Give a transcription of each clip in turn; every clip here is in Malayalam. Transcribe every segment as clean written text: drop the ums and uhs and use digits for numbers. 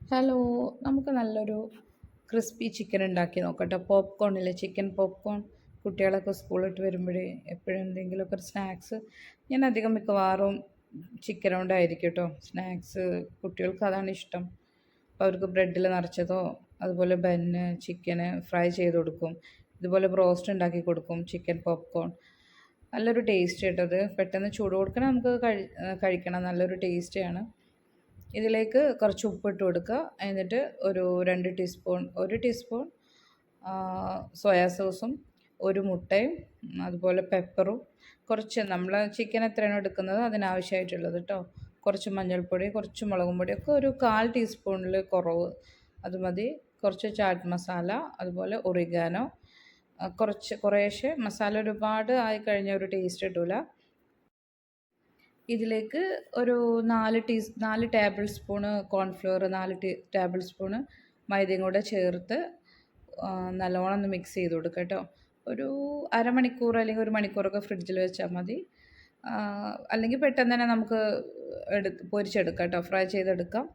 ഹലോ, നമുക്ക് നല്ലൊരു ക്രിസ്പി ചിക്കൻ ഉണ്ടാക്കി നോക്കട്ടെ. പോപ്കോണില്ലേ, ചിക്കൻ പോപ്കോൺ. കുട്ടികളൊക്കെ സ്കൂളിട്ട് വരുമ്പോഴേ എപ്പോഴും എന്തെങ്കിലുമൊക്കെ ഒരു സ്നാക്സ്. ഞാൻ അധികം മിക്കവാറും ചിക്കൻ കൊണ്ടായിരിക്കും കേട്ടോ സ്നാക്സ്. കുട്ടികൾക്ക് അതാണ് ഇഷ്ടം. അപ്പോൾ അവർക്ക് ബ്രെഡിൽ നിറച്ചതോ അതുപോലെ ബന്ന് ചിക്കന് ഫ്രൈ ചെയ്ത് കൊടുക്കും. ഇതുപോലെ ബ്രോസ്റ്റ് ഉണ്ടാക്കി കൊടുക്കും. ചിക്കൻ പോപ്കോൺ നല്ലൊരു ടേസ്റ്റ് കേട്ടത്. പെട്ടെന്ന് ചൂട് കൊടുക്കണം, നമുക്ക് കഴിക്കണം. നല്ലൊരു ടേസ്റ്റിയാണ്. ഇതിലേക്ക് കുറച്ച് ഉപ്പിട്ട് കൊടുക്കുക. എന്നിട്ട് ഒരു ടീസ്പൂൺ സോയാ സോസും ഒരു മുട്ടയും അതുപോലെ പെപ്പറും കുറച്ച് നമ്മൾ ചിക്കൻ എത്രയാണോ എടുക്കുന്നത് അതിനാവശ്യമായിട്ടുള്ളത് കേട്ടോ. കുറച്ച് മഞ്ഞൾപ്പൊടി, കുറച്ച് മുളകും പൊടി ഒക്കെ ഒരു 1/4 ടീസ്പൂണിൽ കുറവ് അത് മതി. കുറച്ച് ചാറ്റ് മസാല, അതുപോലെ ഒറിഗാനോ, കുറേശ്ശെ മസാല. ഒരുപാട് ആയി കഴിഞ്ഞാൽ ഒരു ടേസ്റ്റ് കിട്ടില്ല. ഇതിലേക്ക് ഒരു 4 table spoon cornflour, 4 table spoon മൈദയും കൂടെ ചേർത്ത് നല്ലോണം ഒന്ന് മിക്സ് ചെയ്ത് കൊടുക്കുക കേട്ടോ. ഒരു അരമണിക്കൂർ അല്ലെങ്കിൽ ഒരു മണിക്കൂറൊക്കെ ഫ്രിഡ്ജിൽ വെച്ചാൽ മതി. അല്ലെങ്കിൽ പെട്ടെന്ന് തന്നെ നമുക്ക് പൊരിച്ചെടുക്കാം കേട്ടോ, ഫ്രൈ ചെയ്തെടുക്കാം.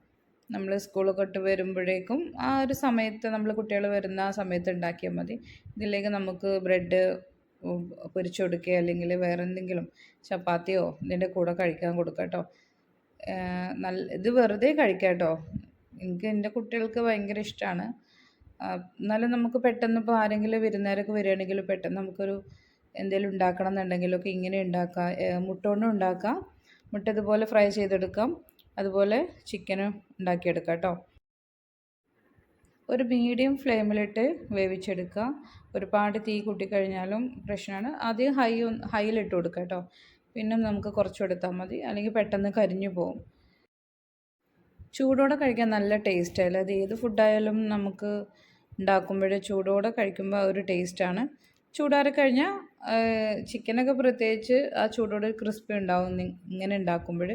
നമ്മൾ സ്കൂളൊക്കെ ഇട്ട് വരുമ്പോഴേക്കും ആ ഒരു സമയത്ത് നമ്മൾ കുട്ടികൾ വരുന്ന ആ സമയത്ത് ഉണ്ടാക്കിയാൽ മതി. ഇതിലേക്ക് നമുക്ക് ബ്രെഡ് പൊരിച്ചു കൊടുക്കുക, അല്ലെങ്കിൽ വേറെ എന്തെങ്കിലും ചപ്പാത്തിയോ ഇതിൻ്റെ കൂടെ കഴിക്കാൻ കൊടുക്കാം കേട്ടോ. ഇത് വെറുതെ കഴിക്കാം കേട്ടോ. എനിക്ക് എൻ്റെ കുട്ടികൾക്ക് ഭയങ്കര ഇഷ്ടമാണ്. എന്നാലും നമുക്ക് പെട്ടെന്ന് ഇപ്പോൾ ആരെങ്കിലും വിരുന്നുകാരൊക്കെ വരികയാണെങ്കിൽ പെട്ടെന്ന് നമുക്കൊരു എന്തെങ്കിലും ഉണ്ടാക്കണം എന്നുണ്ടെങ്കിലൊക്കെ ഇങ്ങനെ ഉണ്ടാക്കാം. മുട്ട കൊണ്ടും ഉണ്ടാക്കാം. മുട്ട ഇതുപോലെ ഫ്രൈ ചെയ്തെടുക്കാം. അതുപോലെ ചിക്കനും ഉണ്ടാക്കിയെടുക്കാം കേട്ടോ. ഒരു മീഡിയം ഫ്ലെയിമിലിട്ട് വേവിച്ചെടുക്കുക. ഒരുപാട് തീ കൂട്ടിക്കഴിഞ്ഞാലും പ്രശ്നമാണ്. ആദ്യം ഹൈയിലിട്ട് കൊടുക്കുക കേട്ടോ. പിന്നെ നമുക്ക് കുറച്ച് എടുത്താൽ മതി, അല്ലെങ്കിൽ പെട്ടെന്ന് കരിഞ്ഞു പോകും. ചൂടോടെ കഴിക്കാൻ നല്ല ടേസ്റ്റായാലും അത് ഏത് ഫുഡായാലും നമുക്ക് ഉണ്ടാക്കുമ്പോൾ ചൂടോടെ കഴിക്കുമ്പോൾ ഒരു ടേസ്റ്റാണ്. ചൂടാറി കഴിഞ്ഞാൽ ചിക്കനൊക്കെ പ്രത്യേകിച്ച് ആ ചൂടോടെ ക്രിസ്പി ഉണ്ടാവും ഇങ്ങനെ ഉണ്ടാക്കുമ്പോൾ.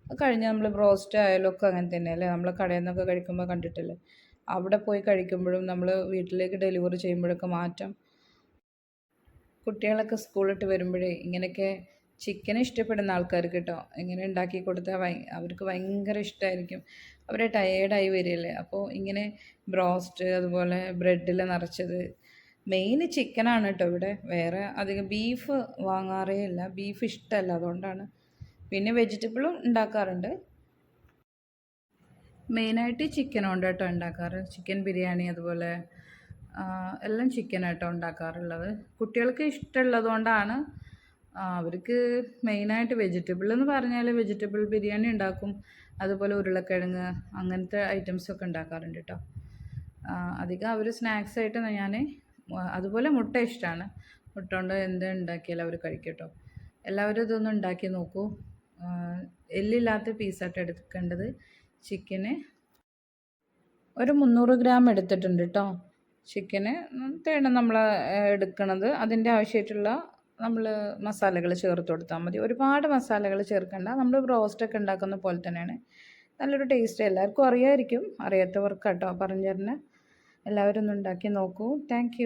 അത് കഴിഞ്ഞാൽ നമ്മൾ ബ്രോസ്റ്റ് ആയാലും ഒക്കെ അങ്ങനെ തന്നെയല്ലേ, നമ്മൾ കടയിൽ നിന്നൊക്കെ കഴിക്കുമ്പോൾ കണ്ടിട്ടില്ലേ. അവിടെ പോയി കഴിക്കുമ്പോഴും നമ്മൾ വീട്ടിലേക്ക് ഡെലിവറി ചെയ്യുമ്പോഴൊക്കെ മാറ്റം. കുട്ടികളൊക്കെ സ്കൂളിട്ട് വരുമ്പോഴേ ഇങ്ങനെയൊക്കെ ചിക്കൻ ഇഷ്ടപ്പെടുന്ന ആൾക്കാർക്ക് കേട്ടോ ഇങ്ങനെ ഉണ്ടാക്കി കൊടുത്താൽ അവർക്ക് ഭയങ്കര ഇഷ്ടമായിരിക്കും. അവർ ടയേർഡായി വരികയല്ലേ. അപ്പോൾ ഇങ്ങനെ ബ്രോസ്റ്റ്, അതുപോലെ ബ്രെഡിൽ നിറച്ചത്, മെയിൻ ചിക്കനാണ് കേട്ടോ ഇവിടെ. വേറെ അധികം ബീഫ് വാങ്ങാറേ ഇല്ല, ബീഫ് ഇഷ്ടമല്ല, അതുകൊണ്ടാണ്. പിന്നെ വെജിറ്റബിളും ഉണ്ടാക്കാറുണ്ട്. മെയിനായിട്ട് ചിക്കൻ കൊണ്ട് കേട്ടോ ഉണ്ടാക്കാറ്. ചിക്കൻ ബിരിയാണി അതുപോലെ എല്ലാം ചിക്കനായിട്ടോ ഉണ്ടാക്കാറുള്ളത്. കുട്ടികൾക്ക് ഇഷ്ടമുള്ളത് കൊണ്ടാണ്. അവർക്ക് മെയിനായിട്ട് വെജിറ്റബിൾ എന്ന് പറഞ്ഞാൽ വെജിറ്റബിൾ ബിരിയാണി ഉണ്ടാക്കും. അതുപോലെ ഉരുളക്കിഴങ്ങ് അങ്ങനത്തെ ഐറ്റംസൊക്കെ ഉണ്ടാക്കാറുണ്ട് കേട്ടോ. അധികം അവർ സ്നാക്സായിട്ട് ഞാൻ അതുപോലെ മുട്ട ഇഷ്ടമാണ്. മുട്ട കൊണ്ട് എന്ത് ഉണ്ടാക്കിയാലും അവർ കഴിക്കും കേട്ടോ. എല്ലാവരും ഇതൊന്നും ഉണ്ടാക്കി നോക്കൂ. എല്ലില്ലാത്ത പീസായിട്ട് എടുക്കേണ്ടത്. ചിക്കന് ഒരു 300 ഗ്രാം എടുത്തിട്ടുണ്ട് കേട്ടോ. ചിക്കന് തേണം നമ്മൾ എടുക്കണത്. അതിൻ്റെ ആവശ്യമായിട്ടുള്ള നമ്മൾ മസാലകൾ ചേർത്ത് കൊടുത്താൽ മതി. ഒരുപാട് മസാലകൾ ചേർക്കണ്ട. നമ്മൾ ബ്രോസ്റ്റൊക്കെ ഉണ്ടാക്കുന്ന പോലെ തന്നെയാണ്. നല്ലൊരു ടേസ്റ്റ്. എല്ലാവർക്കും അറിയാമായിരിക്കും, അറിയാത്തവർക്ക് കേട്ടോ പറഞ്ഞു തരുന്നത്. എല്ലാവരും ഒന്ന് ഉണ്ടാക്കി നോക്കൂ. താങ്ക്